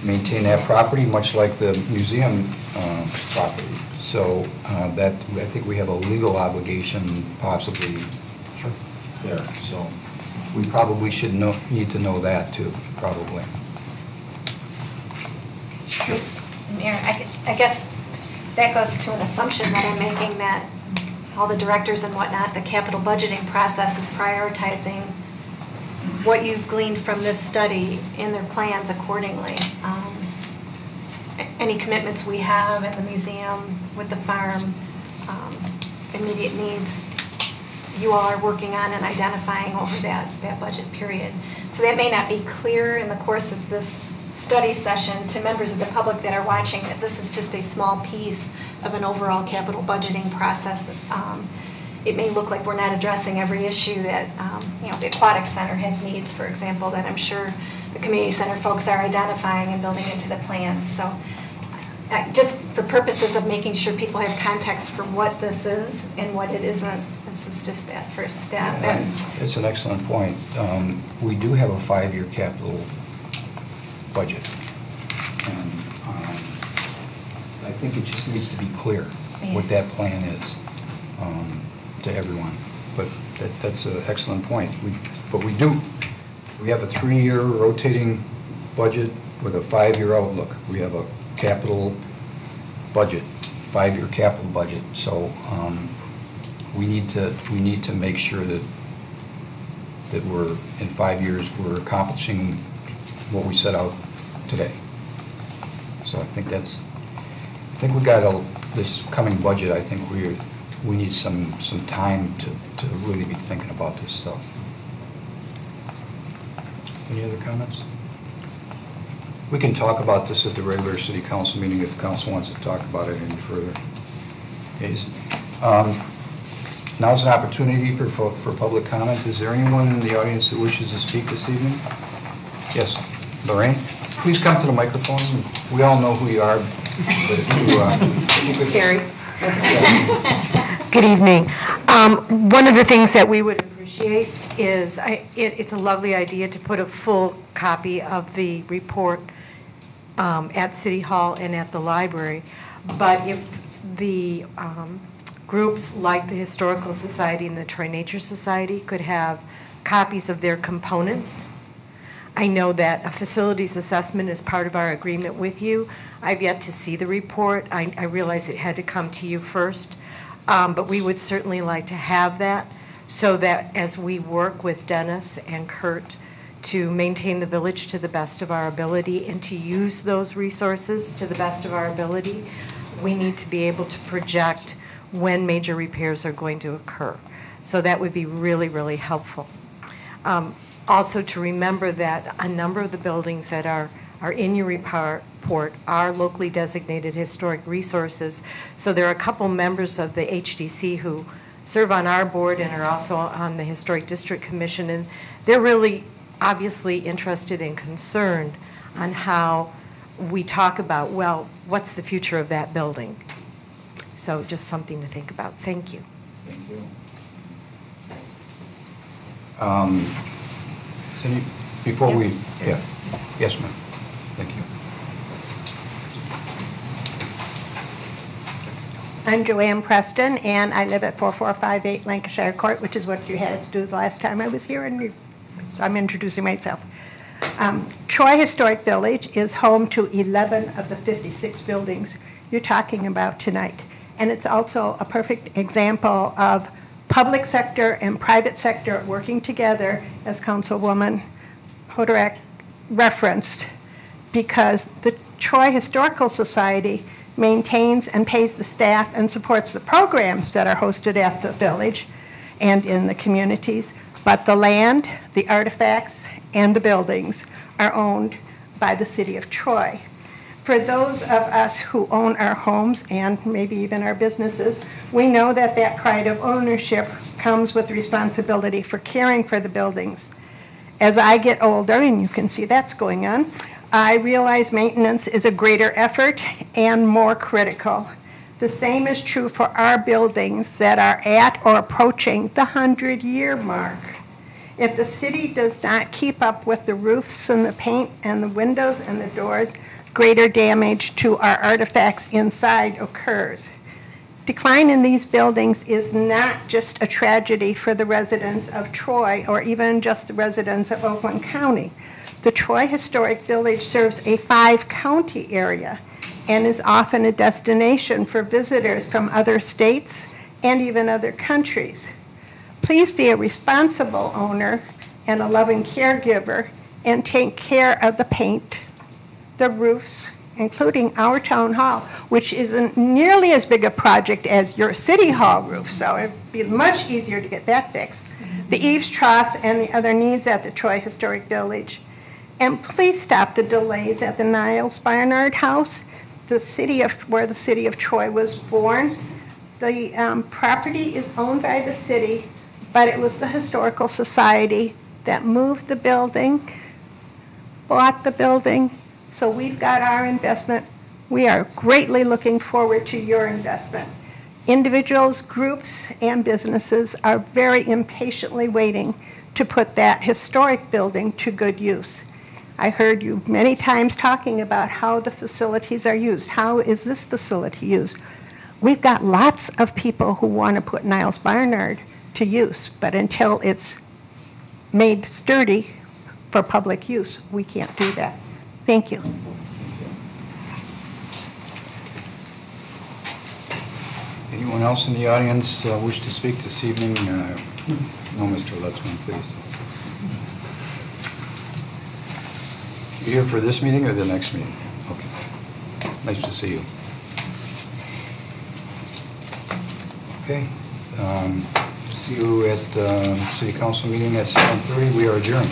maintain that property, much like the museum property. So that, I think we have a legal obligation possibly there. So we probably should need to know that too, probably. Mayor, I guess that goes to an assumption that I'm making, that all the directors and whatnot, the capital budgeting process is prioritizing what you've gleaned from this study in their plans accordingly. Any commitments we have in the museum, with the farm, immediate needs, you all are working on and identifying over that budget period. So that may not be clear in the course of this study session to members of the public that are watching, that this is just a small piece of an overall capital budgeting process. It may look like we're not addressing every issue that, the aquatic center has needs, for example, that I'm sure the community center folks are identifying and building into the plans. So just for purposes of making sure people have context for what this is and what it isn't, this is just that first step. And it's an excellent point. We do have a 5-year capital budget, and I think it just needs to be clear what that plan is to everyone. But that's an excellent point. We have a 3-year rotating budget with a 5-year outlook. We have a capital budget, 5-year capital budget. So we need to make sure that we're in 5 years we're accomplishing what we set out today. So I think we got this coming budget. I think we need some time to really be thinking about this stuff. Any other comments? We can talk about this at the regular city council meeting if council wants to talk about it any further. Now's an opportunity for public comment. Is there anyone in the audience that wishes to speak this evening? Yes, Lorraine, please come to the microphone. We all know who you are, but if you could... Scary. Good evening. One of the things that we would appreciate is, it's a lovely idea to put a full copy of the report at City Hall and at the library, but if the groups like the Historical Society and the Troy Nature Society could have copies of their components. I know that a facilities assessment is part of our agreement with you. I've yet to see the report. I realize it had to come to you first, but we would certainly like to have that so that as we work with Dennis and Kurt to maintain the village to the best of our ability and to use those resources to the best of our ability, we need to be able to project when major repairs are going to occur. So that would be really, really helpful. Also to remember that a number of the buildings that are in your report are locally designated historic resources. So there are a couple members of the HDC who serve on our board and are also on the Historic District Commission, and they're really obviously interested and concerned on how we talk about, well, what's the future of that building? So just something to think about. Thank you. Thank you. Before we... Yes, yes, ma'am. Thank you. I'm Joanne Preston, and I live at 4458 Lancashire Court, which is what you had us do the last time I was here, and so I'm introducing myself. Troy Historic Village is home to 11 of the 56 buildings you're talking about tonight, and it's also a perfect example of public sector and private sector working together, as Councilwoman Hodorek referenced, because the Troy Historical Society maintains and pays the staff and supports the programs that are hosted at the village and in the communities, but the land, the artifacts, and the buildings are owned by the city of Troy. For those of us who own our homes and maybe even our businesses, we know that that pride of ownership comes with responsibility for caring for the buildings. As I get older, and you can see that's going on, I realize maintenance is a greater effort and more critical. The same is true for our buildings that are at or approaching the 100-year mark. If the city does not keep up with the roofs and the paint and the windows and the doors, greater damage to our artifacts inside occurs. Decline in these buildings is not just a tragedy for the residents of Troy or even just the residents of Oakland County. The Troy Historic Village serves a 5-county area and is often a destination for visitors from other states and even other countries. Please be a responsible owner and a loving caregiver and take care of the paint, the roofs, including our town hall, which isn't nearly as big a project as your city hall roof, so it'd be much easier to get that fixed. The eaves troughs and the other needs at the Troy Historic Village. And please stop the delays at the Niles Barnard House, where the city of Troy was born. The property is owned by the city, but it was the Historical Society that moved the building, bought the building, so we've got our investment. We are greatly looking forward to your investment. Individuals, groups, and businesses are very impatiently waiting to put that historic building to good use. I heard you many times talking about how the facilities are used. How is this facility used? We've got lots of people who want to put Niles Barnard to use, but until it's made sturdy for public use, we can't do that. Thank you. Anyone else in the audience wish to speak this evening? No, Mr. Lutzman, please. You here for this meeting or the next meeting? Okay. Nice to see you. Okay. See you at City Council meeting at 7:30. We are adjourned.